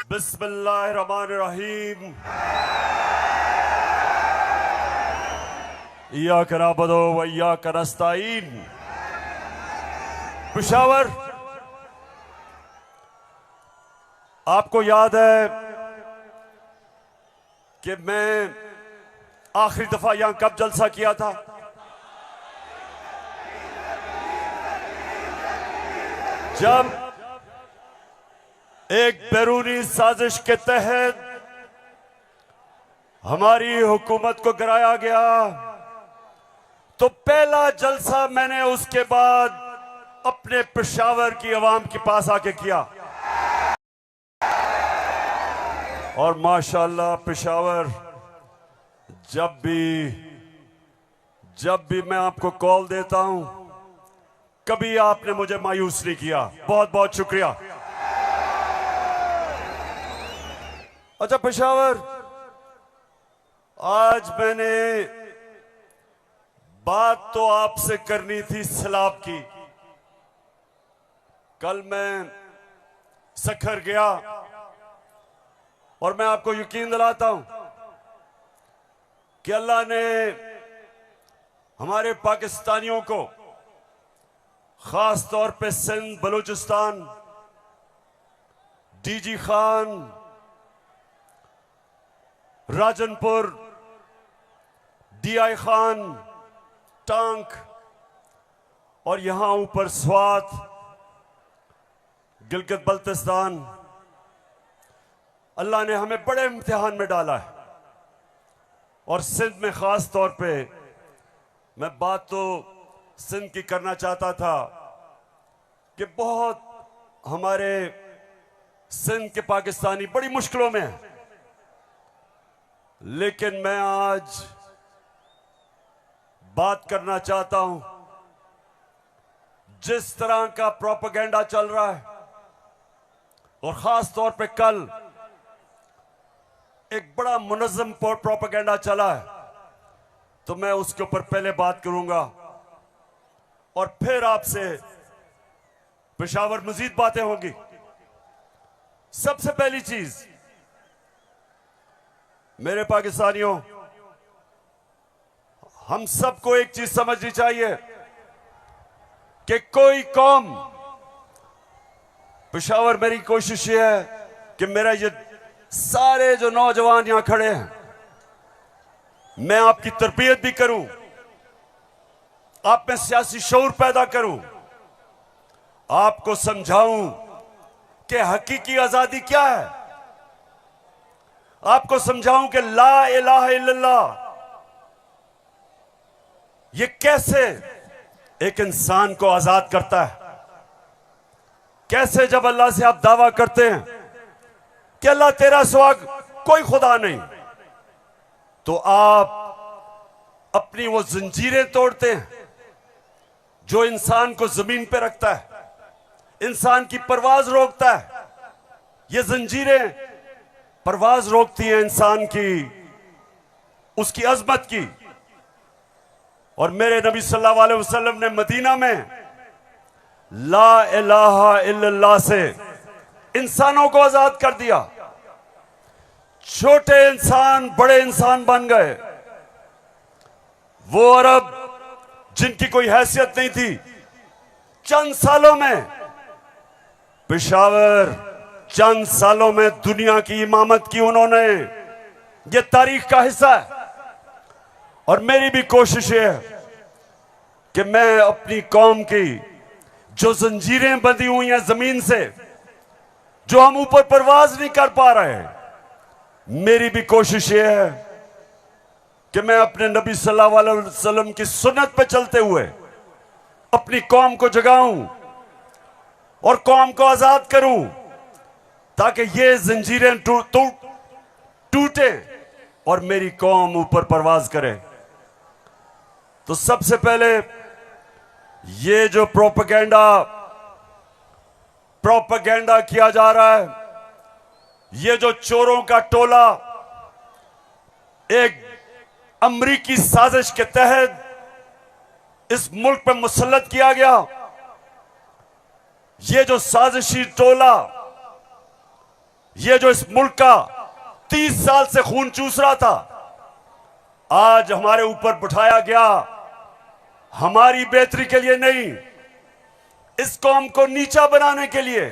बिस्मिल्लाहिर्रहमानिर्रहीम। इय्याक नअबुदु व इय्याक नस्तईन। पेशावर, आपको याद है कि मैं आखिरी दफा यहां कब जलसा किया था? जब एक बैरूनी साजिश के तहत हमारी हुकूमत को गिराया गया, तो पहला जलसा मैंने उसके बाद अपने पेशावर की आवाम के पास आके किया। और माशाअल्लाह पेशावर, जब भी मैं आपको कॉल देता हूं, कभी आपने मुझे मायूस नहीं किया। बहुत बहुत शुक्रिया। अच्छा पेशावर, आज मैंने बात तो आपसे करनी थी सैलाब की। कल मैं सखर गया और मैं आपको यकीन दिलाता हूं कि अल्लाह ने हमारे पाकिस्तानियों को, खास तौर पे सिंध बलूचिस्तान, डीजी खान, राजनपुर, डीआई खान, टांक और यहां ऊपर स्वात, गिलगित बल्तिस्तान, अल्लाह ने हमें बड़े इम्तिहान में डाला है। और सिंध में खास तौर पे मैं बात तो सिंध की करना चाहता था कि बहुत हमारे सिंध के पाकिस्तानी बड़ी मुश्किलों में हैं। लेकिन मैं आज बात करना चाहता हूं, जिस तरह का प्रोपेगेंडा चल रहा है, और खास तौर पे कल एक बड़ा मुनज़्ज़म प्रोपेगेंडा चला है, तो मैं उसके ऊपर पहले बात करूंगा और फिर आपसे पेशावर मजीद बातें होंगी। सबसे पहली चीज, मेरे पाकिस्तानियों, हम सबको एक चीज समझनी चाहिए कि कोई कौम, पेशावर मेरी कोशिश ये है कि मेरा ये सारे जो नौजवान यहां खड़े हैं, मैं आपकी तरबियत भी करूं, आप में सियासी शऊर पैदा करूं, आपको समझाऊं कि हकीकी आजादी क्या है, आपको समझाऊं कि ला इलाहा इल्लल्लाह ये कैसे एक इंसान को आजाद करता है। कैसे जब अल्लाह से आप दावा करते हैं कि अल्लाह तेरा सिवा कोई खुदा नहीं, तो आप अपनी वो जंजीरें तोड़ते हैं जो इंसान को जमीन पे रखता है, इंसान की परवाज रोकता है। ये जंजीरें परवाज रोकती हैं इंसान की, उसकी अजमत की। और मेरे नबी सल्लल्लाहु अलैहि वसल्लम ने मदीना में ला इलाहा इल्लल्लाह से इंसानों को आजाद कर दिया। छोटे इंसान बड़े इंसान बन गए। वो अरब जिनकी कोई हैसियत नहीं थी, चंद सालों में, पेशावर, चंद सालों में दुनिया की इमामत की उन्होंने। ये तारीख का हिस्सा है। और मेरी भी कोशिश है कि मैं अपनी कौम की जो जंजीरें बंधी हुई हैं जमीन से, जो हम ऊपर परवाज नहीं कर पा रहे हैं, मेरी भी कोशिश ये है कि मैं अपने नबी सल्लल्लाहु अलैहि वसल्लम की सुन्नत पे चलते हुए अपनी कौम को जगाऊं और कौम को आजाद करूं, ताकि ये जंजीरें टूटे और मेरी कौम ऊपर परवाज करे। तो सबसे पहले ये जो प्रोपेगेंडा किया जा रहा है, ये जो चोरों का टोला एक अमरीकी साजिश के तहत इस मुल्क पर मुसल्लत किया गया, ये जो साजिशी टोला ये जो इस मुल्क का 30 साल से खून चूस रहा था, आज हमारे ऊपर बिठाया गया हमारी बेहतरी के लिए नहीं, इस कौम को नीचा बनाने के लिए,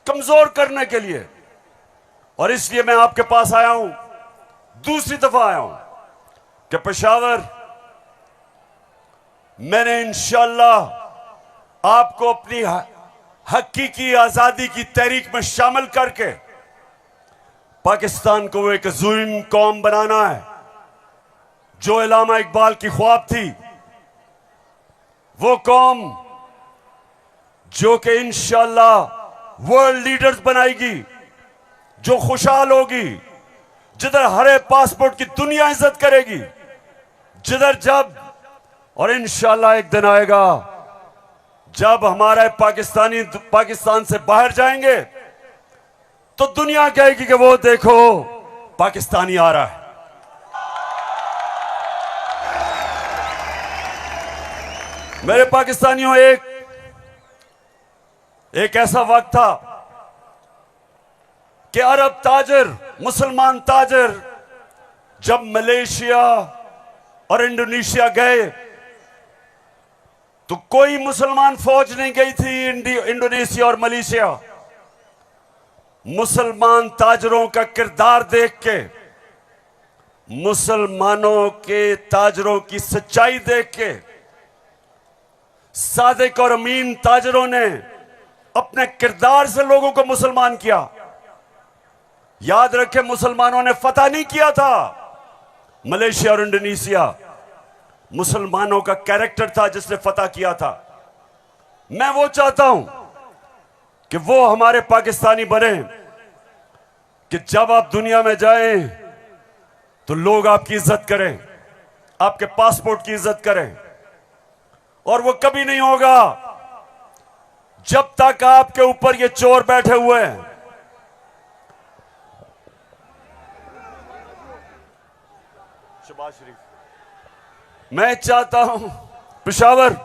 कमजोर करने के लिए। और इसलिए मैं आपके पास आया हूं, दूसरी दफा आया हूं कि पेशावर मैंने इंशाअल्लाह आपको अपनी हकीकी आजादी की तहरीक में शामिल करके पाकिस्तान को एक अज़ीम कौम बनाना है। जो इल्लामा इकबाल की ख्वाब थी, वो कौम जो कि इंशाअल्लाह वर्ल्ड लीडर्स बनाएगी, जो खुशहाल होगी, जिधर हरे पासपोर्ट की दुनिया इज्जत करेगी, जिधर जब और इंशाअल्लाह एक दिन आएगा जब हमारे पाकिस्तानी पाकिस्तान से बाहर जाएंगे तो दुनिया कहेगी कि वो देखो पाकिस्तानी आ रहा है। मेरे पाकिस्तानियों, एक ऐसा वक्त था कि अरब ताजर, मुसलमान ताजर जब मलेशिया और इंडोनेशिया गए तो कोई मुसलमान फौज नहीं गई थी इंडोनेशिया और मलेशिया। मुसलमान ताजरों का किरदार देख के, मुसलमानों के ताजरों की सच्चाई देख के सादिक और अमीन ताजरों ने अपने किरदार से लोगों को मुसलमान किया। याद रखें, मुसलमानों ने फतह नहीं किया था मलेशिया और इंडोनेशिया, मुसलमानों का कैरेक्टर था जिसने फतह किया था। मैं वो चाहता हूं कि वो हमारे पाकिस्तानी बने कि जब आप दुनिया में जाएं तो लोग आपकी इज्जत करें, आपके पासपोर्ट की इज्जत करें। और वो कभी नहीं होगा जब तक आपके ऊपर ये चोर बैठे हुए हैं। शहबाज शरीफ, मैं चाहता हूं पेशावर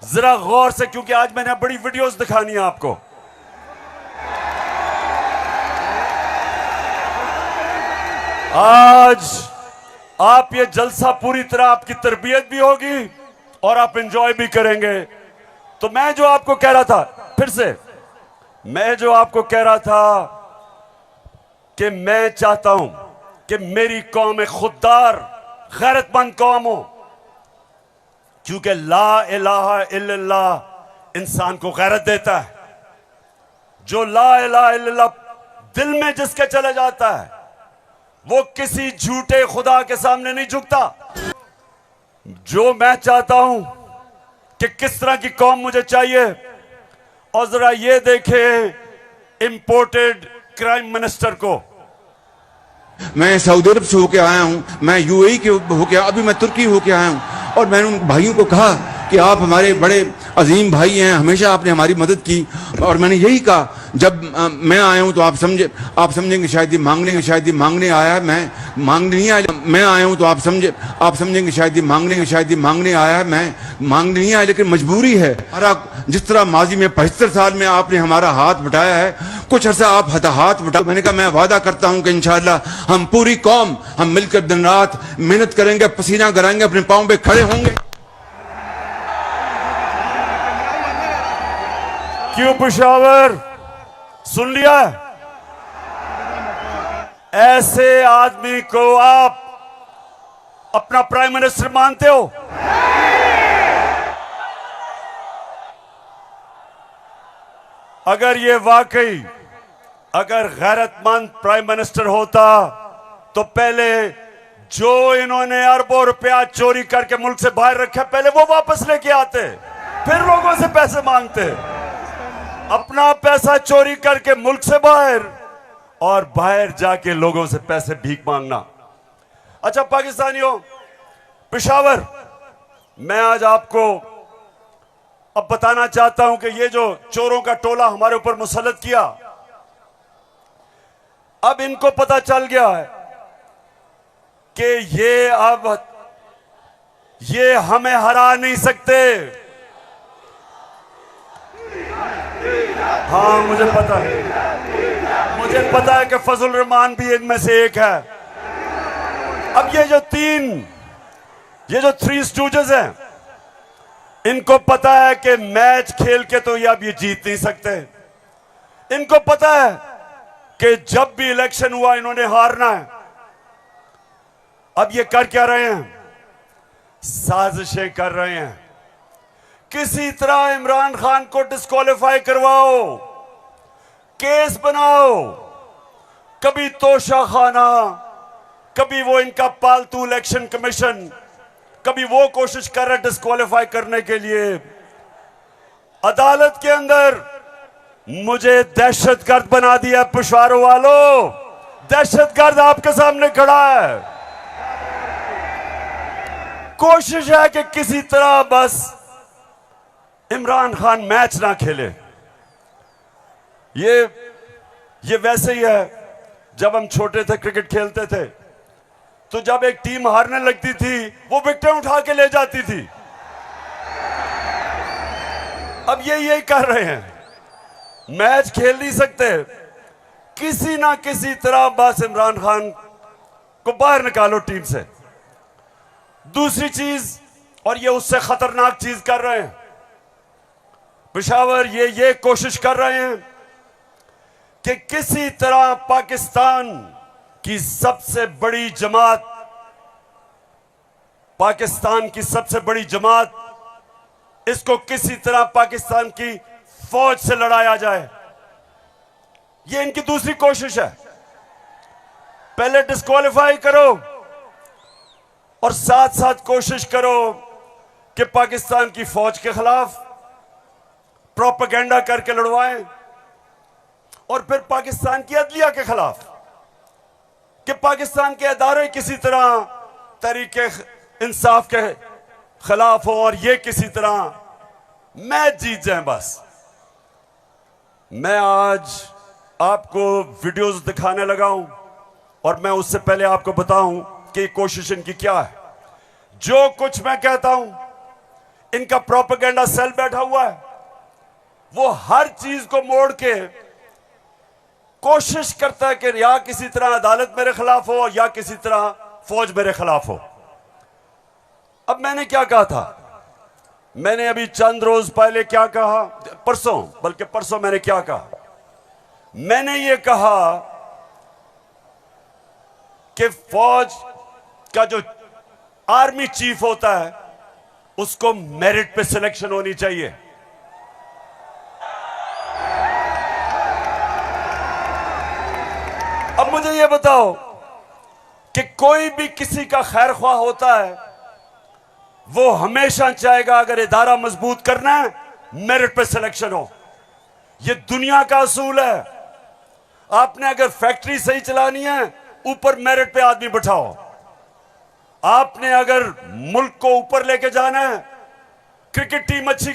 जरा गौर से, क्योंकि आज मैंने बड़ी वीडियोस दिखानी है आपको। आज आप ये जलसा पूरी तरह आपकी तरबियत भी होगी और आप एंजॉय भी करेंगे। तो मैं जो आपको कह रहा था, फिर से मैं जो आपको कह रहा था कि मैं चाहता हूं कि मेरी कौम एक खुददार गैरतमंद कौम हो, क्योंकि ला इलाहा इल्लल्लाह इंसान को गैरत देता है। जो ला इलाहा इल्लल्लाह दिल में जिसके चले जाता है वो किसी झूठे खुदा के सामने नहीं झुकता। जो मैं चाहता हूं कि किस तरह की कौम मुझे चाहिए, और जरा ये देखें इंपोर्टेड क्राइम मिनिस्टर को। मैं सऊदी अरब से होके आया हूँ, मैं यूएई के होके, अभी मैं तुर्की होके आया हूँ, और मैंने उन भाइयों को कहा कि आप हमारे बड़े अजीम भाई हैं, हमेशा आपने हमारी मदद की। और मैंने यही कहा, जब मैं आया हूँ तो आप समझेंगे शायद ये मांगने आया है, मैं मांगने नहीं आया। मैं आया हूँ तो आप समझेंगे शायद ये मांगने आया है, मैं मांगने नहीं आया, लेकिन मजबूरी है। जिस तरह माजी में 75 साल में आपने हमारा हाथ बटाया है, कुछ अर्सा आप हाथ बटाओ। मैंने कहा मैं वादा करता हूँ कि इंशाअल्लाह हम पूरी कौम हम मिलकर दिन रात मेहनत करेंगे, पसीना गिराएंगे, अपने पाँव पे खड़े होंगे। क्यों पेशावर, सुन लिया? ऐसे आदमी को आप अपना प्राइम मिनिस्टर मानते हो? अगर ये वाकई अगर गैरतमंद प्राइम मिनिस्टर होता तो पहले जो इन्होंने अरबों रुपया चोरी करके मुल्क से बाहर रखा, पहले वो वापस लेके आते, फिर लोगों से पैसे मांगते। अपना पैसा चोरी करके मुल्क से बाहर, और बाहर जाके लोगों से पैसे भीख मांगना। अच्छा पाकिस्तानियों, पेशावर, मैं आज आपको अब बताना चाहता हूं कि ये जो चोरों का टोला हमारे ऊपर मुसल्लत किया, अब इनको पता चल गया है कि ये हमें हरा नहीं सकते। हाँ मुझे पता है, मुझे पता है कि फजल रहमान भी इनमें से एक है। अब ये जो थ्री स्टूजेस हैं, इनको पता है कि मैच खेल के तो ये अब ये जीत नहीं सकते। इनको पता है कि जब भी इलेक्शन हुआ इन्होंने हारना है। अब ये कर क्या रहे हैं? साजिशें कर रहे हैं। किसी तरह इमरान खान को डिस्क्वालीफाई करवाओ, केस बनाओ, कभी तोशाखाना, कभी वो इनका पालतू इलेक्शन कमीशन, कभी वो कोशिश कर रहे डिस्क्वालीफाई करने के लिए। अदालत के अंदर मुझे दहशतगर्द बना दिया पिशावर वालों। दहशतगर्द आपके सामने खड़ा है। कोशिश है कि किसी तरह बस इमरान खान मैच ना खेले। ये वैसे ही है, जब हम छोटे थे क्रिकेट खेलते थे तो जब एक टीम हारने लगती थी वो विकेटें उठा के ले जाती थी। अब ये यही कर रहे हैं, मैच खेल नहीं सकते, किसी ना किसी तरह बस इमरान खान को बाहर निकालो टीम से। दूसरी चीज, और ये उससे खतरनाक चीज कर रहे हैं, पेशावर ये कोशिश कर रहे हैं कि किसी तरह पाकिस्तान की सबसे बड़ी जमात, इसको किसी तरह पाकिस्तान की फौज से लड़ाया जाए। ये इनकी दूसरी कोशिश है। पहले डिस्क्वालीफाई करो और साथ साथ कोशिश करो कि पाकिस्तान की फौज के खिलाफ प्रोपेगेंडा करके लड़वाएं, और फिर पाकिस्तान की अदलिया के खिलाफ कि पाकिस्तान के अदारे किसी तरह तरीके इंसाफ के खिलाफ हो और ये किसी तरह मैच जीत जाएं। बस मैं आज आपको वीडियोस दिखाने लगा हूं, और मैं उससे पहले आपको बताऊं कि कोशिश इनकी क्या है। जो कुछ मैं कहता हूं, इनका प्रोपेगेंडा सेल बैठा हुआ है, वो हर चीज को मोड़ के कोशिश करता है कि या किसी तरह अदालत मेरे खिलाफ हो या किसी तरह फौज मेरे खिलाफ हो। अब मैंने क्या कहा था, मैंने अभी चंद रोज पहले क्या कहा, परसों मैंने क्या कहा, मैंने ये कहा कि फौज का जो आर्मी चीफ होता है उसको मेरिट पे सिलेक्शन होनी चाहिए। अब मुझे यह बताओ कि कोई भी किसी का खैर ख्वाह होता है, वो हमेशा चाहेगा अगर इदारा मजबूत करना है मेरिट पे सिलेक्शन हो। यह दुनिया का असूल है। आपने अगर फैक्ट्री सही चलानी है ऊपर मेरिट पे आदमी बिठाओ। आपने अगर मुल्क को ऊपर लेके जाना है, क्रिकेट टीम अच्छी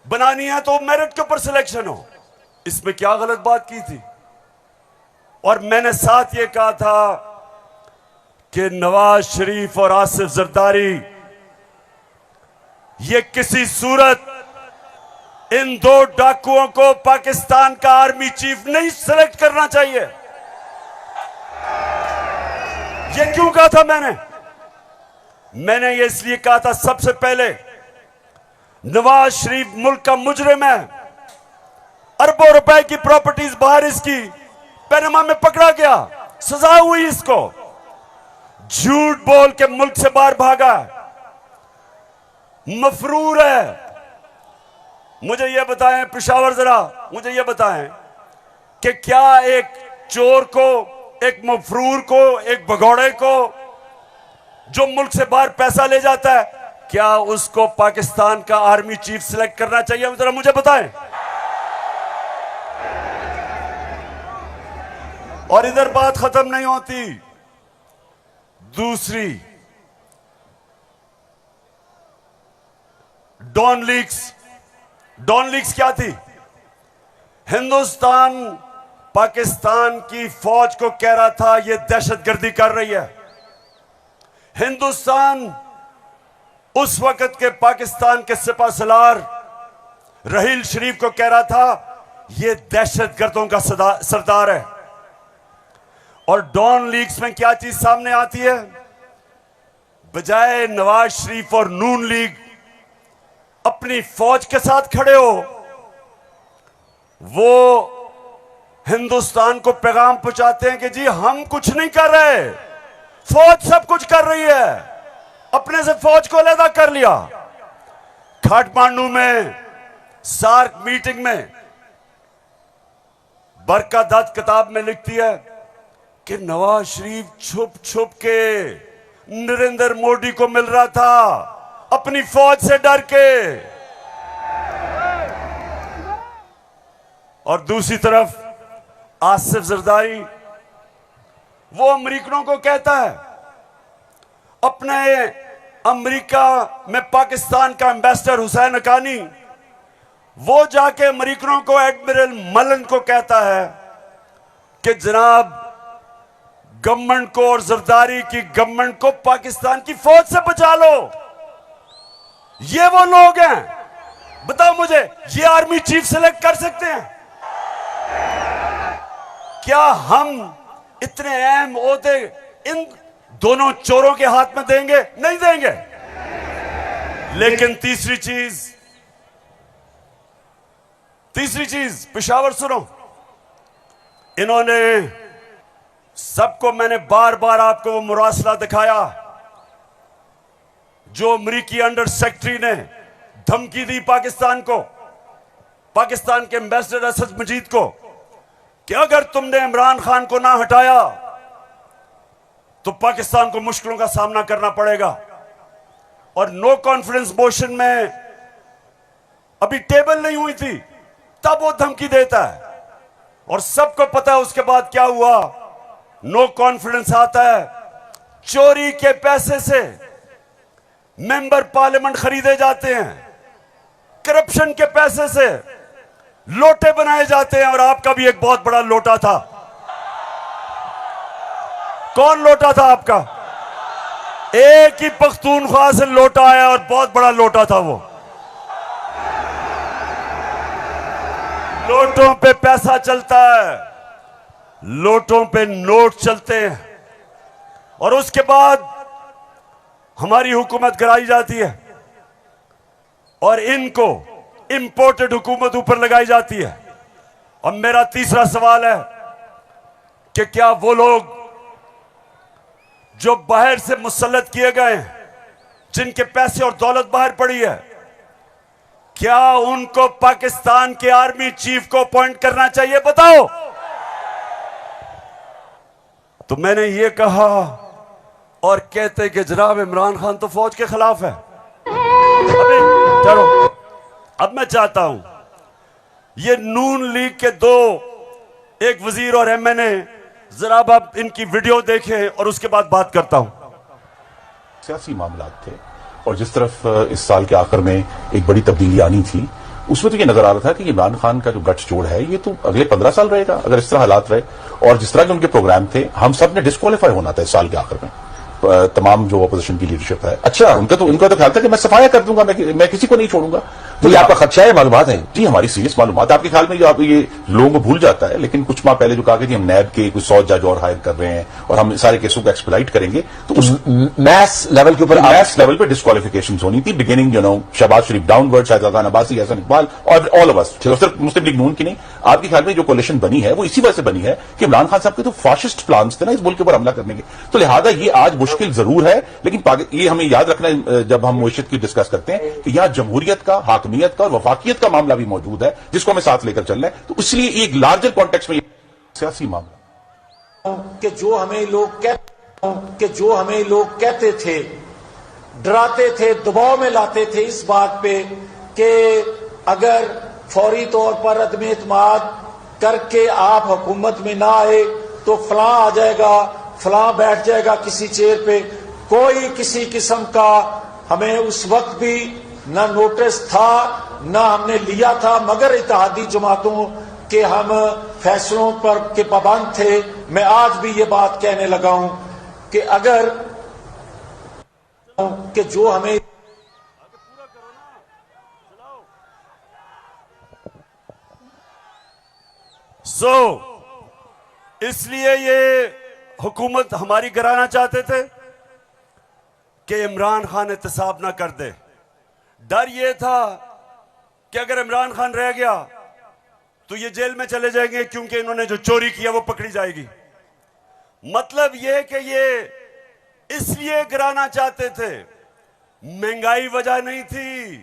बनानी है तो मेरिट के ऊपर सिलेक्शन हो। इसमें क्या गलत बात की थी? और मैंने साथ ये कहा था कि नवाज शरीफ और आसिफ जरदारी, ये किसी सूरत इन दो डाकुओं को पाकिस्तान का आर्मी चीफ नहीं सिलेक्ट करना चाहिए। ये क्यों कहा था मैंने ये इसलिए कहा था, सबसे पहले नवाज शरीफ मुल्क का मुजरिम है, अरबों रुपए की प्रॉपर्टीज बाहर इसकी पैनामा में पकड़ा गया, सजा हुई इसको, झूठ बोल के मुल्क से बाहर भागा, मफरूर है। मुझे यह बताएं पेशावर, जरा मुझे यह बताएं कि क्या एक चोर को, एक मफरूर को, एक भगौड़े को जो मुल्क से बाहर पैसा ले जाता है, क्या उसको पाकिस्तान का आर्मी चीफ सिलेक्ट करना चाहिए? जरा मुझे बताएं। और इधर बात खत्म नहीं होती। दूसरी, डॉन लीक्स क्या थी? हिंदुस्तान पाकिस्तान की फौज को कह रहा था यह दहशतगर्दी कर रही है। हिंदुस्तान उस वक्त के पाकिस्तान के सिपा सलार रहील शरीफ को कह रहा था यह दहशतगर्दों का सरदार है। और डॉन लीग्स में क्या चीज सामने आती है? बजाय नवाज शरीफ और नून लीग अपनी फौज के साथ खड़े हो, वो हिंदुस्तान को पैगाम पहुंचाते हैं कि जी हम कुछ नहीं कर रहे, फौज सब कुछ कर रही है। अपने से फौज को अलग कर लिया। काठमांडू में सार्क मीटिंग में बरका दत्त किताब में लिखती है कि नवाज शरीफ छुप छुप के नरेंद्र मोदी को मिल रहा था अपनी फौज से डर के। और दूसरी तरफ आसिफ जरदारी वो अमेरिकनों को कहता है, अपने अमेरिका में पाकिस्तान का एम्बेसडर हुसैन हक्कानी वो जाके अमेरिकनों को, एडमिरल मलन को कहता है कि जनाब गवर्नमेंट को और जरदारी की गवर्नमेंट को पाकिस्तान की फौज से बचा लो। ये वो लोग हैं, बताओ मुझे, ये आर्मी चीफ सेलेक्ट कर सकते हैं? क्या हम इतने अहम ओहदे इन दोनों चोरों के हाथ में देंगे? नहीं देंगे। लेकिन तीसरी चीज पेशावर सुनो, इन्होंने सबको, मैंने बार बार आपको वो मुरासला दिखाया जो अमरीकी अंडर सेक्रेटरी ने धमकी दी पाकिस्तान को, पाकिस्तान के एम्बेसडर असद मजीद को, कि अगर तुमने इमरान खान को ना हटाया तो पाकिस्तान को मुश्किलों का सामना करना पड़ेगा। और नो कॉन्फिडेंस मोशन में अभी टेबल नहीं हुई थी, तब वो धमकी देता है। और सबको पता है उसके बाद क्या हुआ। नो कॉन्फिडेंस आता है, चोरी के पैसे से मेंबर पार्लियामेंट खरीदे जाते हैं, करप्शन के पैसे से लोटे बनाए जाते हैं। और आपका भी एक बहुत बड़ा लोटा था। कौन लोटा था आपका? एक ही पख्तूनख्वा से लोटा आया और बहुत बड़ा लोटा था वो। लोटों पे पैसा चलता है, लोटों पे नोट चलते हैं, और उसके बाद हमारी हुकूमत गिराई जाती है और इनको इंपोर्टेड हुकूमत ऊपर लगाई जाती है। और मेरा तीसरा सवाल है कि क्या वो लोग जो बाहर से मुसल्लत किए गए हैं, जिनके पैसे और दौलत बाहर पड़ी है, क्या उनको पाकिस्तान के आर्मी चीफ को अपॉइंट करना चाहिए? बताओ। तो मैंने ये कहा और कहते कि जनाब इमरान खान तो फौज के खिलाफ है। अभी चलो, अब मैं चाहता हूं ये नून लीग के दो, एक वजीर और एमएनए, जरा आप इनकी वीडियो देखें और उसके बाद बात करता हूं। सियासी मामला थे और जिस तरफ इस साल के आखिर में एक बड़ी तब्दीली आनी थी, उसमें तो ये नजर आ रहा था कि इमरान खान का जो गठजोड़ है ये तो अगले 15 साल रहेगा अगर इस तरह हालात रहे। और जिस तरह के उनके प्रोग्राम थे, हम सब ने डिस्क्वालीफाई होना था इस साल के आखिर में, तमाम जो अपोजिशन की लीडरशिप है। अच्छा, उनका तो ख्याल था कि मैं सफाया कर दूंगा, मैं किसी को नहीं छोड़ूंगा। तो ये आपका खदशा है? मालूमात है जी, हमारी सीरियस मालूमात। आपके ख्याल में जो आप ये लोगों को भूल जाता है, लेकिन कुछ माह पहले जो कहा कि हम नैब के कुछ 100 जज और हायर कर रहे हैं और हम सारे केसों को एक्सप्लाइट करेंगे, तो उस मैथ्स लेवल के ऊपर, मैथ्स लेवल पे डिस्क्वालिफिकेशन होनी थी। बिगिनिंग शहबाज शरीफ डाउनवर्ड, शाहजाद खान अब्बासी, हसन इकबाल और ऑल ऑफ अस, सिर्फ मुस्लिम लीग नून की नहीं। आपके ख्याल में जो कोalition बनी है वो इसी वजह से बनी है कि इमरान खान साहब के तो फाशिस्ट प्लान थे ना इस मुल्क के ऊपर हमला करने के। तो लिहाजा ये आज मुश्किल जरूर है, लेकिन ये हमें याद रखना है जब हम मुइशत की डिस्कस करते हैं कि यहां जमहूरियत का, हाकमियत का और वफाकियत का मामला भी मौजूद है, जिसको हमें साथ लेकर चलना है। तो इसलिए एक लार्जर कॉन्टेक्स्ट में सियासी मामला कि जो हमें लोग कहते थे, डराते थे, दबाव में लाते थे इस बात पे कि अगर फौरी तौर पर अदम एतमाद करके आप हुकूमत में ना आए तो फलां आ जाएगा, फलां बैठ जाएगा किसी चेयर पे। कोई किसी किस्म का हमें उस वक्त भी ना नोटिस था, ना हमने लिया था, मगर इत्तेहादी जमातों के हम फैसलों पर के पाबंद थे। मैं आज भी ये बात कहने लगा हूं कि अगर कि जो हमें इसलिए ये हुकूमत हमारी गिराना चाहते थे कि इमरान खान एहतसाब ना कर दे। डर यह था कि अगर इमरान खान रह गया तो ये जेल में चले जाएंगे, क्योंकि इन्होंने जो चोरी किया वो पकड़ी जाएगी। मतलब यह कि ये इसलिए गिराना चाहते थे, महंगाई वजह नहीं थी,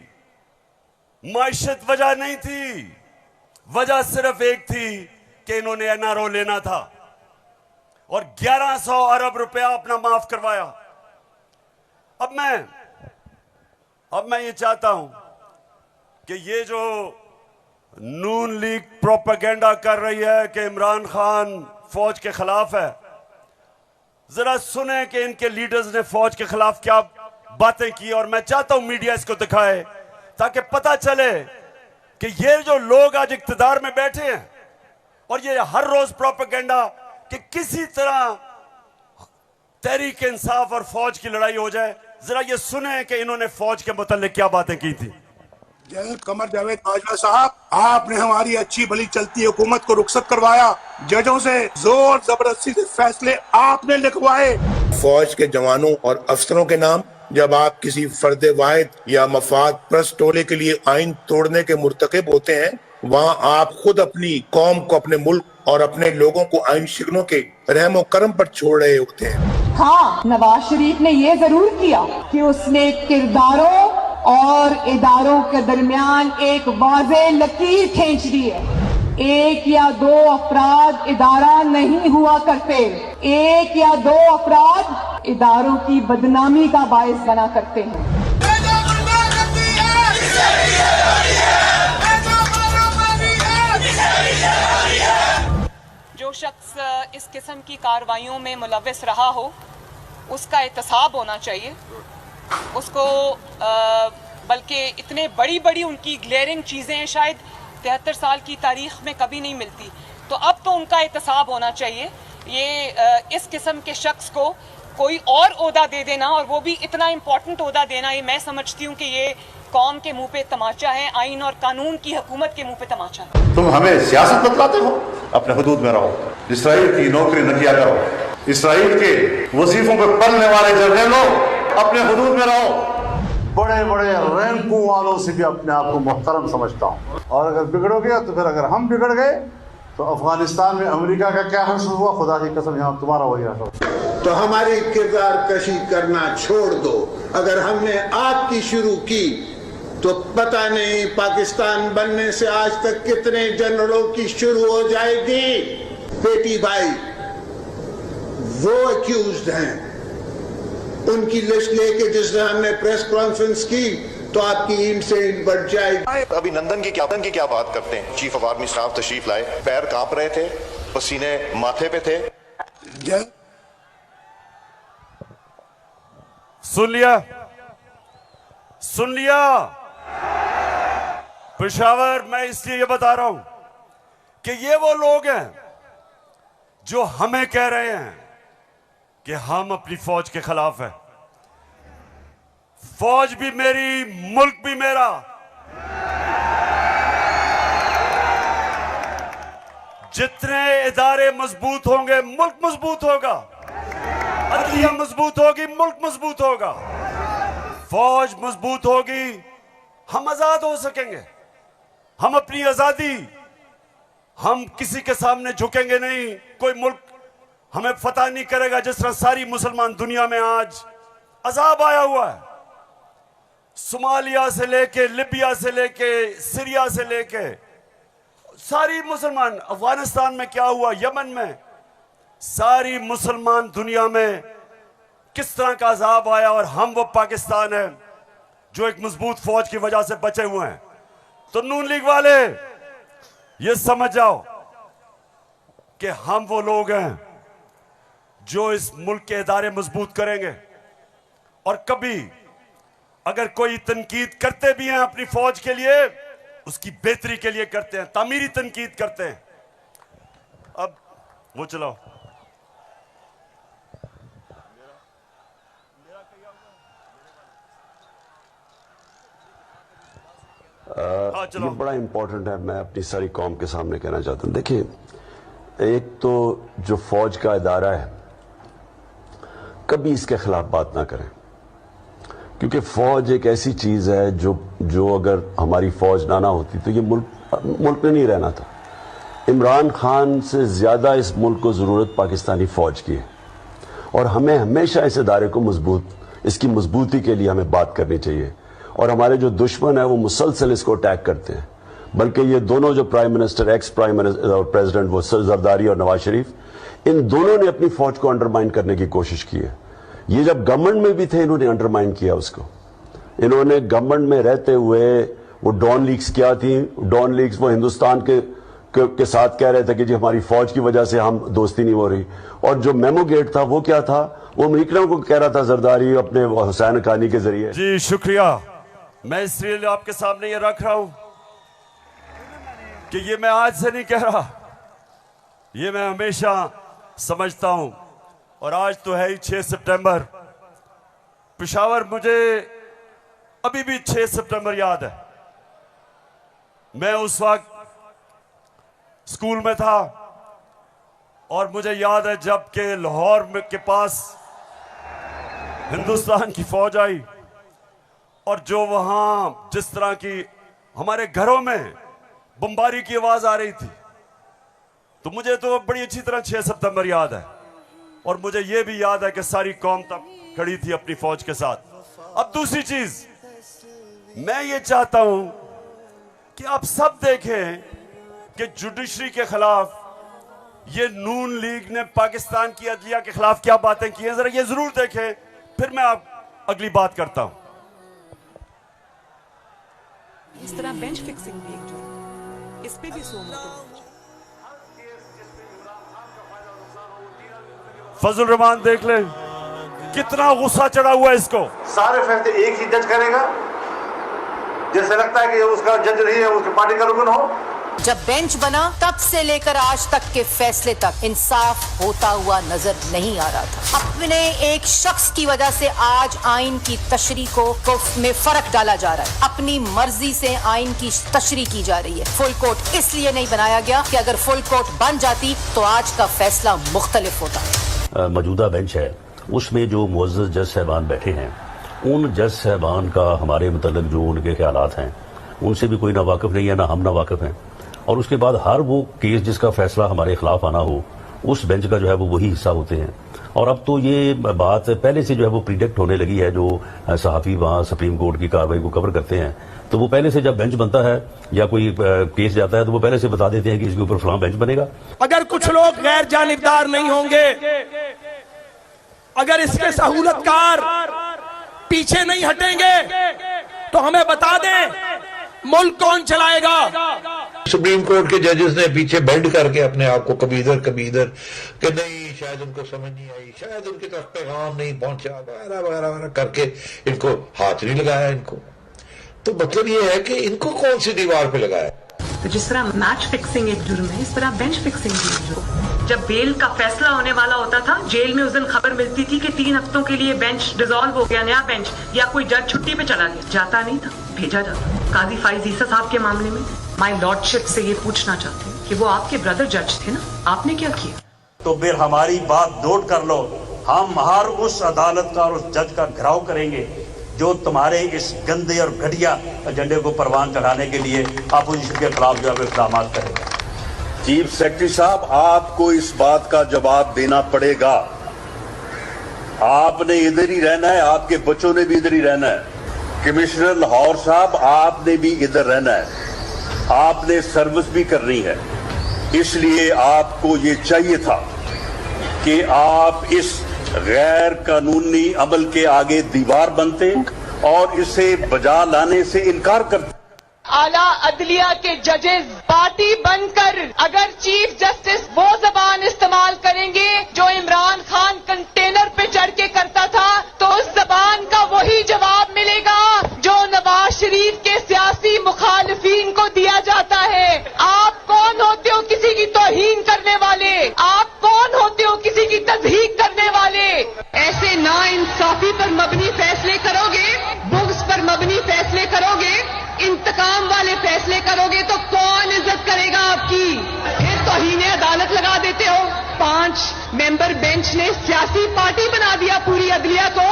माइशत वजह नहीं थी, वजह सिर्फ एक थी कि इन्होंने एनआरओ लेना था और 1100 अरब रुपया अपना माफ करवाया। अब मैं ये चाहता हूं कि ये जो नून लीग प्रोपेगेंडा कर रही है कि इमरान खान फौज के खिलाफ है, जरा सुने कि इनके लीडर्स ने फौज के खिलाफ क्या बातें की। और मैं चाहता हूं मीडिया इसको दिखाए ताकि पता चले कि ये जो लोग आज इक्तिदार में बैठे हैं और ये हर रोज प्रोपेगेंडा कि किसी तरह तहरीक इंसाफ और फौज की लड़ाई हो जाए, जरा ये सुने कि इन्होंने फौज के मुतालिक क्या बातें की थी। जनरल कमर जावेद बाजवा साहब, आपने हमारी अच्छी भली चलती हुकूमत को रुखसत करवाया, जजों से जोर जबरदस्ती से फैसले आपने लिखवाए। फौज के जवानों और अफसरों के नाम जब आप किसी फर्द वाहिद या मफाद प्रस्त टोले के लिए आइन तोड़ने के मुर्तकिब होते हैं, वहाँ आप खुद अपनी कौम को, अपने मुल्क और अपने लोगों को आइन शिकनों के रहमो करम पर छोड़ रहे होते हैं। हाँ, नवाज शरीफ ने ये जरूर किया कि उसने किरदारों और इदारों के दरमियान एक वाज़ेह लकीर खींच दी है। एक या दो अफराद इदारा नहीं हुआ करते, एक या दो अफराद इदारों की बदनामी का बायस बना करते हैं। जो शख्स इस किस्म की कार्रवाइयों में मुलव्वस रहा हो उसका एहतसाब होना चाहिए। उसको बल्कि इतने बड़ी बड़ी उनकी ग्लेयरिंग चीज़ें शायद 73 साल की तारीख में कभी नहीं मिलती, तो अब तो उनका एहतसाब होना चाहिए। ये इस किस्म के शख्स को कोई और ओहदा दे देना, और वो भी इतना इम्पोर्टेंट ओहदा देना, ये मैं समझती हूँ कि ये कौम के मुंह पे तमाचा है, आइन और कानून की हुकूमत के मुंह पे तमाचा है। तुम हमें सियासत बतलाते हो, अपने हुदूद में रहो, इसराइल की नौकरी न किया करो, इसराइल के वजीफों पे पलने वाले जर्नलों अपने हुदूद में रहो। बड़े बड़े रैंकों वालों से भी अपने आप को मुहतरम समझता हूँ, और अगर बिगड़ोगे तो फिर अगर हम बिगड़ गए तो अफगानिस्तान में अमेरिका का क्या हश्र हुआ, खुदा की कसम यहाँ तुम्हारा वही हश्र। तो हमारी किरदार कशी करना छोड़ दो। अगर हमने आपकी शुरू की तो पता नहीं पाकिस्तान बनने से आज तक कितने जनरलों की शुरू हो जाएगी। बेटी भाई वो अक्यूज्ड हैं, उनकी लिस्ट लेके जिस दिन हमने प्रेस कॉन्फ्रेंस की तो आपकी ईंट से ईंट बढ़ जाएगी। अभिनंदन की क्या बात करते हैं। चीफ ऑफ आर्मी स्टाफ तशरीफ लाए, पैर कांप रहे थे, पसीने माथे पे थे। सुन लिया पेशावर, मैं इसलिए ये बता रहा हूं कि ये वो लोग हैं जो हमें कह रहे हैं कि हम अपनी फौज के खिलाफ हैं। फौज भी मेरी, मुल्क भी मेरा। जितने इदारे मजबूत होंगे मुल्क मजबूत होगा, अदलिया मजबूत होगी मुल्क मजबूत होगा, फौज मजबूत होगी, हम आजाद हो सकेंगे। हम अपनी आजादी, हम किसी के सामने झुकेंगे नहीं, कोई मुल्क हमें फतह नहीं करेगा। जिस तरह सारी मुसलमान दुनिया में आज अजाब आया हुआ है, सोमालिया से लेके, लिबिया से लेके, सीरिया से लेके, सारी मुसलमान, अफगानिस्तान में क्या हुआ, यमन में, सारी मुसलमान दुनिया में किस तरह का अजाब आया, और हम वो पाकिस्तान है जो एक मजबूत फौज की वजह से बचे हुए हैं। तो नून लीग वाले ये समझ जाओ कि हम वो लोग हैं जो इस मुल्क के इदारे मजबूत करेंगे। और कभी अगर कोई तनकीद करते भी हैं अपनी फौज के लिए, उसकी बेहतरी के लिए करते हैं, तामीरी तनकीद करते हैं। अब वो चलाओ। ये बड़ा इंपॉर्टेंट है, मैं अपनी सारी कौम के सामने कहना चाहता हूं। देखिए, एक तो जो फौज का इदारा है कभी इसके खिलाफ बात ना करें, क्योंकि फौज एक ऐसी चीज है जो अगर हमारी फौज ना होती तो ये मुल्क में नहीं रहना था। इमरान खान से ज्यादा इस मुल्क को जरूरत पाकिस्तानी फौज की है और हमें हमेशा इस इदारे को इसकी मजबूती के लिए हमें बात करनी चाहिए। और हमारे जो दुश्मन है वो मुसलसल इसको अटैक करते हैं, बल्कि ये दोनों जो prime minister, ex prime minister और प्रेसिडेंट, वो जरदारी और नवाज शरीफ, इन दोनों ने अपनी फौज को अंडरमाइन करने की कोशिश की है। ये जब गवर्नमेंट में भी थे इन्होंने अंडरमाइन किया उसको। इन्होंने गवर्नमेंट में रहते हुए वो डॉन लीग्स क्या थी, डॉन लीग्स वो हिंदुस्तान के साथ कह रहे थे कि जी हमारी फौज की वजह से हम दोस्ती नहीं हो रही, और जो मेमो गेट था वो क्या था, वो अमेरिकनों को कह रहा था जरदारी अपने हुसैन हक्कानी के जरिए। जी शुक्रिया। मैं इसलिए आपके सामने ये रख रहा हूं कि ये मैं आज से नहीं कह रहा, ये मैं हमेशा समझता हूं। और आज तो है ही 6 सितंबर। पेशावर मुझे अभी भी 6 सितंबर याद है। मैं उस वक्त स्कूल में था और मुझे याद है जब के लाहौर के पास हिंदुस्तान की फौज आई और जो वहां जिस तरह की हमारे घरों में बमबारी की आवाज आ रही थी, तो मुझे तो बड़ी अच्छी तरह 6 सितंबर याद है। और मुझे यह भी याद है कि सारी कौम तब खड़ी थी अपनी फौज के साथ। अब दूसरी चीज मैं ये चाहता हूं कि आप सब देखें कि जुडिशरी के खिलाफ ये नून लीग ने पाकिस्तान की अदलिया के खिलाफ क्या बातें की हैं, जरा ये जरूर देखें, फिर मैं आप अगली बात करता हूं। इस तरह बेंच फिक्सिंग भी एक जुर्म, इस पे भी 100 मोटे। फजल रहमान देख ले कितना गुस्सा चढ़ा हुआ है इसको। सारे फैसले एक ही जज करेगा, जैसे लगता है कि उसका जज नहीं है, उसकी पार्टी का रुकन हो। जब बेंच बना तब से लेकर आज तक के फैसले तक इंसाफ होता हुआ नजर नहीं आ रहा था। अपने एक शख्स की वजह से आज आइन की तशरीह को में फर्क डाला जा रहा है। अपनी मर्जी से आइन की तशरीह की जा रही है। फुल कोर्ट इसलिए नहीं बनाया गया कि अगर फुल कोर्ट बन जाती तो आज का फैसला मुख्तलिफ होता। मौजूदा बेंच है उसमें जो मुअज़्ज़ज़ जज साहबान बैठे हैं, उन जज साहबान का हमारे मतलब जो उनके ख्यालात हैं उनसे भी कोई ना वाकिफ नहीं है, ना हम ना वाकिफ हैं। और उसके बाद हर वो केस जिसका फैसला हमारे खिलाफ आना हो उस बेंच का जो है वो वही हिस्सा होते हैं। और अब तो ये बात पहले से जो है वो प्रिडिक्ट होने लगी है। जो सहाफ़ी वहाँ सुप्रीम कोर्ट की कार्रवाई को कवर करते हैं तो वो पहले से जब बेंच बनता है या कोई केस जाता है तो वो पहले से बता देते हैं कि इसके ऊपर फलां बेंच बनेगा। अगर कुछ लोग गैर जानिबदार नहीं होंगे, अगर इसके सहूलतकार पीछे नहीं हटेंगे तो हमें बता दें मुल्क कौन चलाएगा। सुप्रीम कोर्ट के जजेस ने पीछे बेंड करके अपने आप को कभी इधर कि नहीं शायद उनको समझ नहीं आई, शायद उनकी तरफ पैगाम नहीं पहुंचा, वगैरह वगैरह वगैरह करके इनको हाथ नहीं लगाया। इनको तो मतलब ये है कि इनको कौन सी दीवार पे लगाया। तो जिस तरह मैच फिक्सिंग एक जुर्म है, इस तरह बेंच फिक्सिंग भी एक जुर्म। जब बेल का फैसला होने वाला होता था, जेल में उस दिन खबर मिलती थी कि 3 हफ्तों के लिए बेंच डिसॉल्व हो गया, नया बेंच, या कोई जज छुट्टी पे चला गया, जाता नहीं था, भेजा जाता। काजी फाइज ईसा साहब के मामले में माय लॉर्डशिप से ये पूछना चाहती हूँ कि वो आपके ब्रदर जज थे ना, आपने क्या किया? तो फिर हमारी बात नोट कर लो, हम हर उस अदालत का और उस जज का घेराव करेंगे जो तुम्हारे इस गंदे और घटिया एजेंडे को परवान चढ़ाने के लिए अपोजिशन के खिलाफ जो है इक़दाम करेगा। चीफ सेक्रेटरी साहब, आपको इस बात का जवाब देना पड़ेगा। आपने इधर ही रहना है, आपके बच्चों ने भी इधर ही रहना है। कमिश्नर लाहौर साहब, आपने भी इधर रहना है, आपने सर्विस भी करनी है। इसलिए आपको ये चाहिए था कि आप इस गैर कानूनी अमल के आगे दीवार बनते और इसे बजा लाने से इनकार करते। आला अदलिया के जजेस पार्टी बनकर अगर चीफ जस्टिस वो जबान इस्तेमाल करेंगे जो इमरान खान कंटेनर पे चढ़ के करता था, तो उस जबान का वही जवाब मिलेगा जो नवाज शरीफ के सियासी मुखालिफिन को दिया जाता है। आप कौन होते हो किसी की तौहीन करने वाले? आप कौन होते हो किसी की तज़हीक करने वाले? ऐसे नाइंसाफी पर मबनी फैसले करोगे, बुग्स पर मबनी फैसले करोगे, इंतकाम वाले फैसले करोगे तो कौन इज्जत करेगा आपकी? फिर तौहीन अदालत लगा देते हो। मेंबर बेंच ने सियासी पार्टी बना दिया पूरी अदलिया को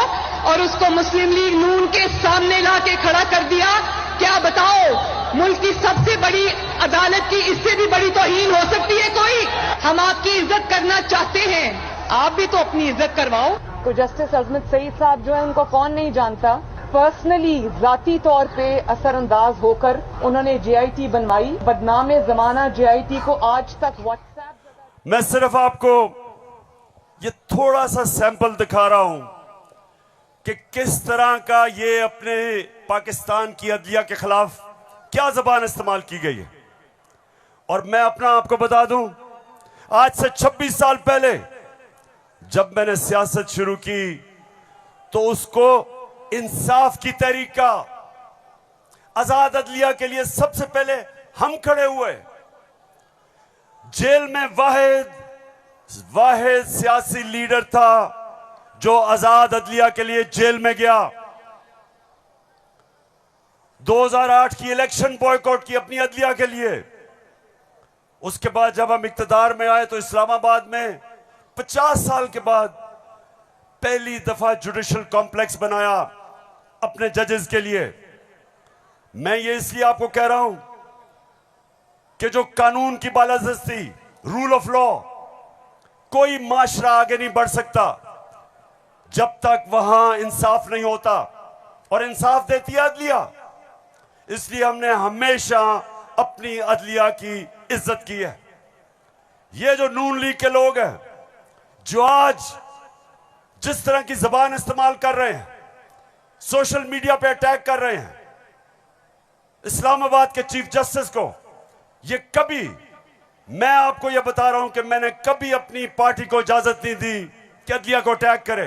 और उसको मुस्लिम लीग नून के सामने लाके खड़ा कर दिया। क्या बताओ, मुल्क की सबसे बड़ी अदालत की इससे भी बड़ी तौहीन हो सकती है कोई? हम आपकी इज्जत करना चाहते हैं, आप भी तो अपनी इज्जत करवाओ। तो जस्टिस अजमत सईद साहब जो है उनको कौन नहीं जानता, पर्सनली जाती तौर पे असरअंदाज होकर उन्होंने JIT बनवाई, बदनाम जमाना JIT को आज तक व्हाट्सएप। मैं सिर्फ आपको ये थोड़ा सा सैंपल दिखा रहा हूं कि किस तरह का ये अपने पाकिस्तान की अदलिया के खिलाफ क्या जबान इस्तेमाल की गई है। और मैं अपना आपको बता दूं, आज से 26 साल पहले जब मैंने सियासत शुरू की तो उसको इंसाफ की तहरीक का, आजाद अदलिया के लिए सबसे पहले हम खड़े हुए। जेल में वाहिद सियासी लीडर था जो आजाद अदलिया के लिए जेल में गया। 2008 की इलेक्शन बॉयकॉट की अपनी अदलिया के लिए। उसके बाद जब हम इक्तदार में आए तो इस्लामाबाद में 50 साल के बाद पहली दफा जुडिशल कॉम्प्लेक्स बनाया अपने जजेस के लिए। मैं ये इसलिए आपको कह रहा हूं कि जो कानून की बालादस्ती, रूल ऑफ लॉ, कोई माशरा आगे नहीं बढ़ सकता जब तक वहां इंसाफ नहीं होता, और इंसाफ देती है अदलिया। इसलिए हमने हमेशा अपनी अदलिया की इज्जत की है। ये जो नून लीग के लोग हैं जो आज जिस तरह की जबान इस्तेमाल कर रहे हैं, सोशल मीडिया पे अटैक कर रहे हैं इस्लामाबाद के चीफ जस्टिस को, ये कभी, मैं आपको ये बता रहा हूं कि मैंने कभी अपनी पार्टी को इजाजत नहीं दी कि अदलिया को अटैक करे,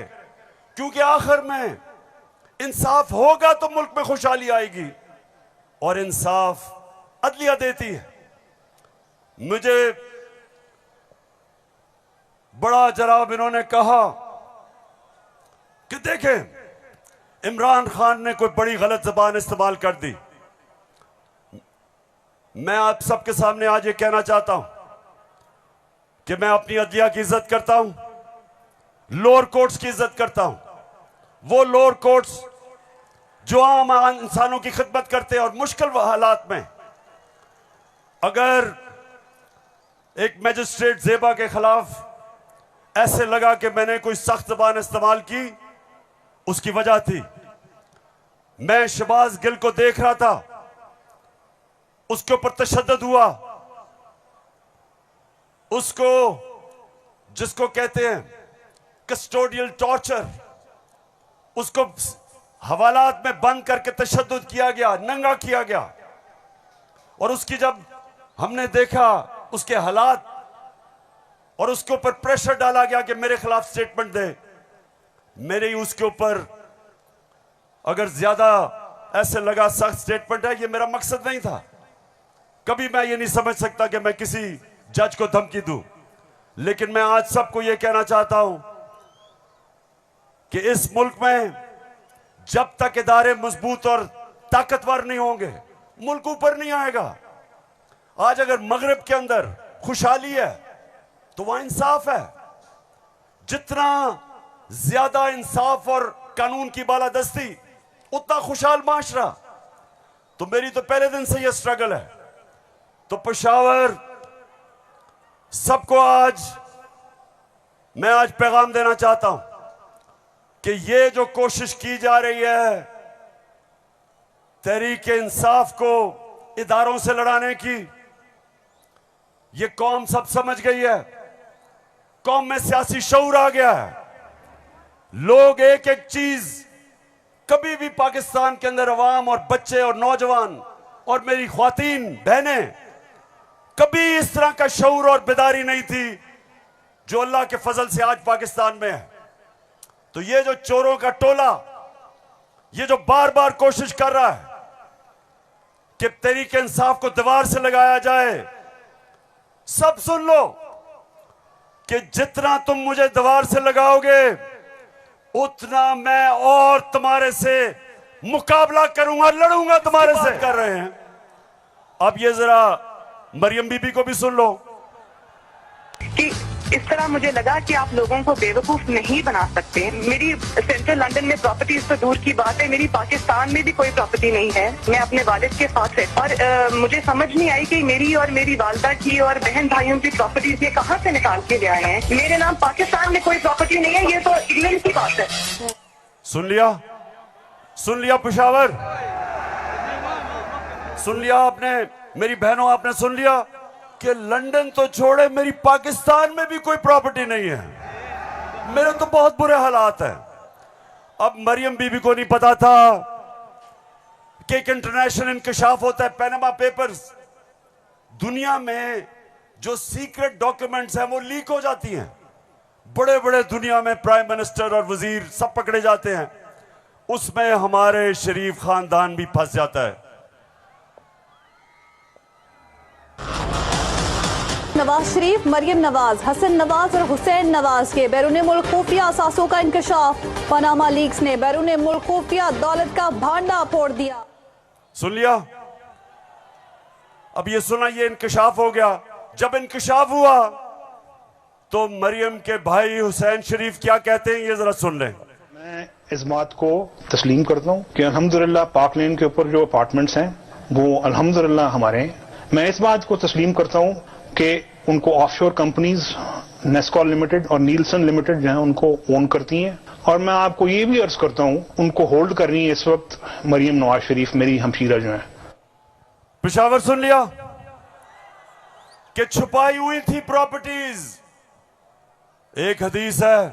क्योंकि आखिर में इंसाफ होगा तो मुल्क में खुशहाली आएगी, और इंसाफ अदलिया देती है। मुझे बड़ा जनाब इन्होंने कहा कि देखें इमरान खान ने कोई बड़ी गलत जबान इस्तेमाल कर दी। मैं आप सबके सामने आज ये कहना चाहता हूं कि मैं अपनी अदलिया की इज्जत करता हूं, लोअर कोर्ट्स की इज्जत करता हूं। वो लोअर कोर्ट्स जो आम इंसानों की खिदमत करते हैं, और मुश्किल हालात में अगर एक मजिस्ट्रेट ज़ेबा के खिलाफ ऐसे लगा कि मैंने कोई सख्त जबान इस्तेमाल की, उसकी वजह थी मैं शहबाज गिल को देख रहा था, उसके ऊपर तशद्दुद हुआ, उसको जिसको कहते हैं कस्टोडियल टॉर्चर, उसको हवालात में बंद करके तशद्दुद किया गया, नंगा किया गया। और उसकी जब हमने देखा उसके हालात, और उसके ऊपर प्रेशर डाला गया कि मेरे खिलाफ स्टेटमेंट दे, मेरे ही उसके ऊपर अगर ज्यादा ऐसे लगा सख्त स्टेटमेंट है, ये मेरा मकसद नहीं था। कभी मैं ये नहीं समझ सकता कि मैं किसी जज को धमकी दूं, लेकिन मैं आज सबको ये कहना चाहता हूं कि इस मुल्क में जब तक इदारे मजबूत और ताकतवर नहीं होंगे, मुल्क ऊपर नहीं आएगा। आज अगर मगरिब के अंदर खुशहाली है तो वहां इंसाफ है। जितना ज्यादा इंसाफ और कानून की बालादस्ती, उतना खुशहाल माशरा। तो मेरी तो पहले दिन से यह स्ट्रगल है। तो पेशावर सबको मैं आज पैगाम देना चाहता हूं कि ये जो कोशिश की जा रही है तहरीक इंसाफ को इदारों से लड़ाने की, ये कौम सब समझ गई है। कौम में सियासी शऊर आ गया है। लोग एक एक चीज, कभी भी पाकिस्तान के अंदर अवाम और बच्चे और नौजवान और मेरी ख्वातीन बहनें, कभी इस तरह का शऊर और बेदारी नहीं थी जो अल्लाह के फजल से आज पाकिस्तान में है। तो ये जो चोरों का टोला, ये जो बार बार कोशिश कर रहा है कि तहरीक इंसाफ को दीवार से लगाया जाए, सब सुन लो कि जितना तुम मुझे दीवार से लगाओगे उतना मैं और तुम्हारे से मुकाबला करूंगा, लड़ूंगा तुम्हारे से। कर रहे हैं। अब ये जरा मरियम बीबी को भी सुन लो कि इस तरह मुझे लगा कि आप लोगों को बेवकूफ नहीं बना सकते। मेरी सेंट्रल लंदन में प्रॉपर्टीज तो दूर की बात है, मेरी पाकिस्तान में भी कोई प्रॉपर्टी नहीं है। मैं अपने वालिद के साथ है और मुझे समझ नहीं आई कि मेरी और मेरी वालदा की और बहन भाइयों की प्रॉपर्टीज ये कहाँ से निकाल के ले आए हैं। मेरे नाम पाकिस्तान में कोई प्रॉपर्टी नहीं है, ये तो इंग्लैंड की बात है। सुन लिया पेशावर, सुन लिया आपने, मेरी बहनों आपने सुन लिया कि लंदन तो छोड़े मेरी पाकिस्तान में भी कोई प्रॉपर्टी नहीं है। मेरे तो बहुत बुरे हालात हैं। अब मरियम बीबी को नहीं पता था कि एक इंटरनेशनल इंकशाफ होता है, पैनामा पेपर्स। दुनिया में जो सीक्रेट डॉक्यूमेंट्स हैं वो लीक हो जाती हैं। बड़े बड़े दुनिया में प्राइम मिनिस्टर और वजीर सब पकड़े जाते हैं, उसमें हमारे शरीफ खानदान भी फंस जाता है। नवाज शरीफ, मरियम नवाज, हसन नवाज और हुसैन नवाज के बैरून मुल्क खुफिया असासों का इंकशाफ। पनामा लीक्स ने बैरून मुल्क खुफिया दौलत का भांडा फोड़ दिया। सुन लिया? अब ये सुना, ये इंकशाफ हो गया। जब इंकशाफ हुआ तो मरियम के भाई हुसैन शरीफ क्या कहते हैं, ये जरा सुन लें। मैं इस बात को तस्लीम करता हूँ कि अल्हम्दुलिल्लाह पाक लेन के ऊपर जो अपार्टमेंट्स हैं वो अल्हम्दुलिल्लाह हमारे हैं। मैं इस बात को तस्लीम करता हूँ कि उनको ऑफशोर कंपनीज नेस्कॉल लिमिटेड और नीलसन लिमिटेड जो है उनको ओन करती हैं। और मैं आपको ये भी अर्ज करता हूँ उनको होल्ड कर रही है इस वक्त मरियम नवाज शरीफ, मेरी हमशीरा जो है। पेशावर सुन लिया कि छुपाई हुई थी प्रॉपर्टीज। एक हदीस है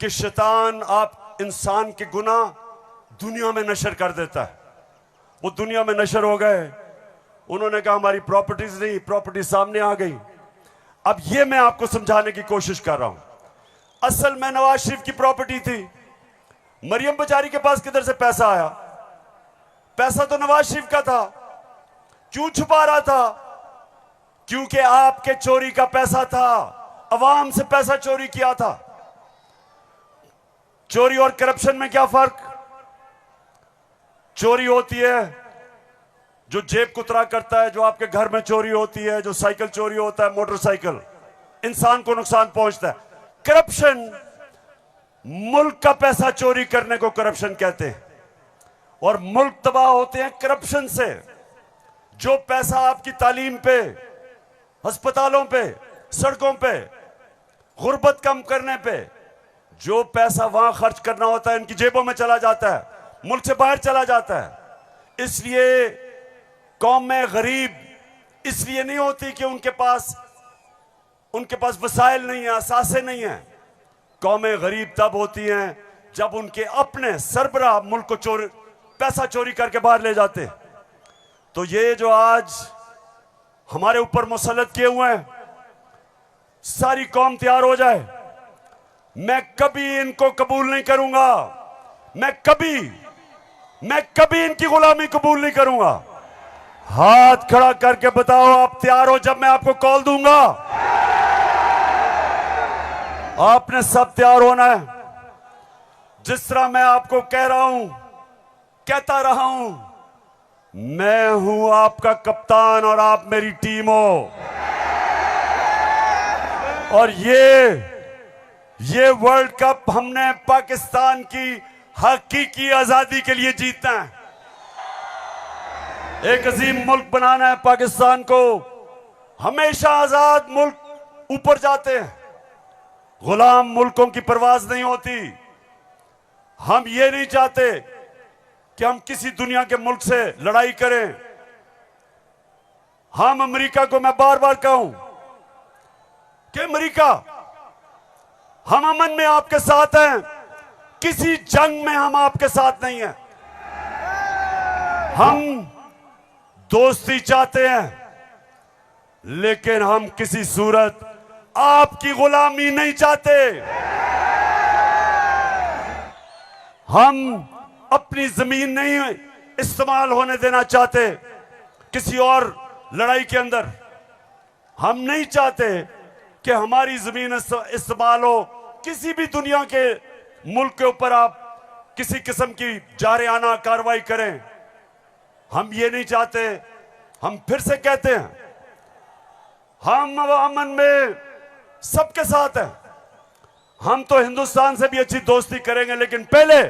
कि शैतान आप इंसान के गुनाह दुनिया में नशर कर देता है। वो दुनिया में नशर हो गए, उन्होंने कहा हमारी प्रॉपर्टीज नहीं, प्रॉपर्टी सामने आ गई। अब ये मैं आपको समझाने की कोशिश कर रहा हूं। असल में नवाज शरीफ की प्रॉपर्टी थी। मरियम बेचारी के पास किधर से पैसा आया? पैसा तो नवाज शरीफ का था। क्यों छुपा रहा था? क्योंकि आपके चोरी का पैसा था, अवाम से पैसा चोरी किया था। चोरी और करप्शन में क्या फर्क? चोरी होती है जो जेब कुतरा करता है, जो आपके घर में चोरी होती है, जो साइकिल चोरी होता है, मोटरसाइकिल, इंसान को नुकसान पहुंचता है। करप्शन, मुल्क का पैसा चोरी करने को करप्शन कहते हैं। और मुल्क तबाह होते हैं करप्शन से। जो पैसा आपकी तालीम पे, अस्पतालों पे, सड़कों पे, गुर्बत कम करने पे, जो पैसा वहां खर्च करना होता है इनकी जेबों में चला जाता है, मुल्क से बाहर चला जाता है। इसलिए कौम में गरीब इसलिए नहीं होती कि उनके पास वसाइल नहीं है, असासे नहीं है। कौमें गरीब तब होती हैं जब उनके अपने सरबराह मुल्क को पैसा चोरी करके बाहर ले जाते। तो ये जो आज हमारे ऊपर मुसल्लत किए हुए हैं, सारी कौम तैयार हो जाए। मैं कभी इनको कबूल नहीं करूंगा। मैं कभी इनकी गुलामी कबूल नहीं करूंगा। हाथ खड़ा करके बताओ आप तैयार हो जब मैं आपको कॉल दूंगा? आपने सब तैयार होना है। जिस तरह मैं आपको कह रहा हूं, कहता रहा हूं, मैं हूं आपका कप्तान और आप मेरी टीम हो। और ये वर्ल्ड कप हमने पाकिस्तान की हकीकी आजादी के लिए जीतना है। एक अजीम मुल्क बनाना है पाकिस्तान को। हमेशा आजाद मुल्क ऊपर जाते हैं, गुलाम मुल्कों की परवाज नहीं होती। हम ये नहीं चाहते कि हम किसी दुनिया के मुल्क से लड़ाई करें। हम अमेरिका को, मैं बार बार कहूं कि अमेरिका, हम अमन में आपके साथ हैं, किसी जंग में हम आपके साथ नहीं हैं। हम दोस्ती चाहते हैं, लेकिन हम किसी सूरत आपकी गुलामी नहीं चाहते। हम अपनी जमीन नहीं इस्तेमाल होने देना चाहते किसी और लड़ाई के अंदर। हम नहीं चाहते कि हमारी जमीन इस्तेमाल हो किसी भी दुनिया के मुल्क के ऊपर आप किसी किस्म की जारियाना कार्रवाई करें। हम ये नहीं चाहते। हम फिर से कहते हैं, हम अमन में सबके साथ हैं। हम तो हिंदुस्तान से भी अच्छी दोस्ती करेंगे, लेकिन पहले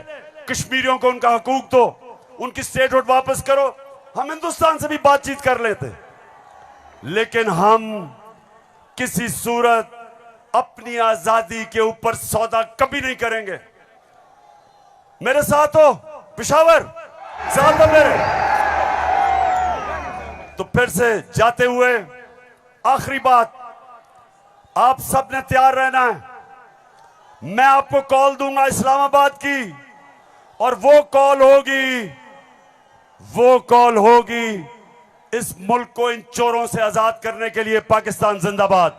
कश्मीरियों को उनका हकूक दो, उनकी स्टेटहुड वापस करो। हम हिंदुस्तान से भी बातचीत कर लेते, लेकिन हम किसी सूरत अपनी आजादी के ऊपर सौदा कभी नहीं करेंगे। मेरे साथ हो पेशावर, साथ हो मेरे। तो फिर से जाते हुए आखिरी बात, आप सब ने तैयार रहना है। मैं आपको कॉल दूंगा इस्लामाबाद की, और वो कॉल होगी इस मुल्क को इन चोरों से आजाद करने के लिए। पाकिस्तान जिंदाबाद।